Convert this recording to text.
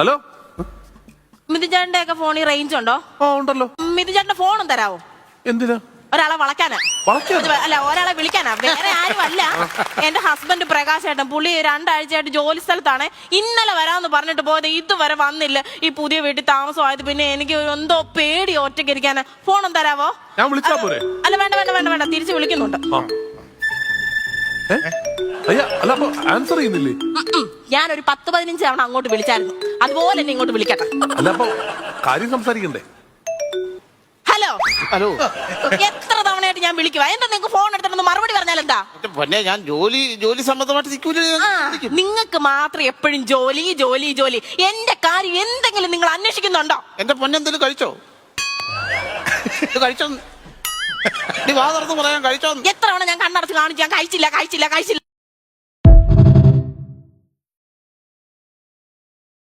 Hello, മിഥുചേട്ടന്റെ ഒക്കെ ഫോണിൽ range ഉണ്ടോ? ഉണ്ടല്ലോ. മിഥുചേട്ടന്റെ ഫോണും തരാവോ? എന്തിനാ? ഒരാളെ വളക്കാനാ. അല്ല, ഒരാളെ വിളിക്കാനാ. വേറെ ആരും അല്ല, എന്റെ ഹസ്ബൻഡ് പ്രകാശ് ഏട്ടൻ. പുള്ളി 2 ആഴ്ചയായിട്ട് ജോലി സ്ഥലത്താണ്. ഇന്നലെ വരാമെന്ന് പറഞ്ഞിട്ട് പോയത്, ഇതുവരെ വന്നില്ല. ഈ പുതിയ വീട്ടിൽ താമസമായത് പിന്നെ എനിക്ക് എന്തോ പേടി ഒറ്റയ്ക്ക് ഇരിക്കാന്. ഫോണും തരാവോ? ഞാൻ വിളിച്ചാ പോരെ? അല്ല, വേണ്ട വേണ്ട വേണ്ട വേണ്ട, തിരിച്ചു വിളിക്കുന്നുണ്ട്. അല്ല, അപ്പൊ ആൻസർ ചെയ്യുന്നില്ലേ? ഞാനൊരു 10-15 തവണ അങ്ങോട്ട് വിളിച്ചായിരുന്നു. അതുപോലെ തന്നെ ഇങ്ങോട്ട് വിളിക്കട്ടെ. അല്ല, അപ്പൊ കാര്യം സംസാരിക്കണ്ടേ? ഹലോ ഹലോ, എത്ര തവണയായിട്ട് ഞാൻ വിളിക്കുവാ? എന്താ നിങ്ങൾക്ക് ഫോൺ എടുത്തിട്ടൊന്ന് മറുപടി പറഞ്ഞാൽ എന്താ? പിന്നെ ഞാൻ ജോലി സംബന്ധമായിട്ട് നിങ്ങൾക്ക് മാത്രം എപ്പോഴും ജോലി ജോലി ജോലി. എന്റെ കാര്യം എന്തെങ്കിലും നിങ്ങൾ അന്വേഷിക്കുന്നുണ്ടോ? എന്റെ പൊന്നെന്തെങ്കിലും കഴിച്ചോ? കഴിച്ചോ? നീ വാ തുറന്ന് പറയാൻ കഴിച്ചോ? എത്ര തവണ ഞാൻ കണ്ണടച്ച് കാണിച്ചു, ഞാൻ കഴിച്ചില്ല കഴിച്ചില്ല കഴിച്ചില്ല.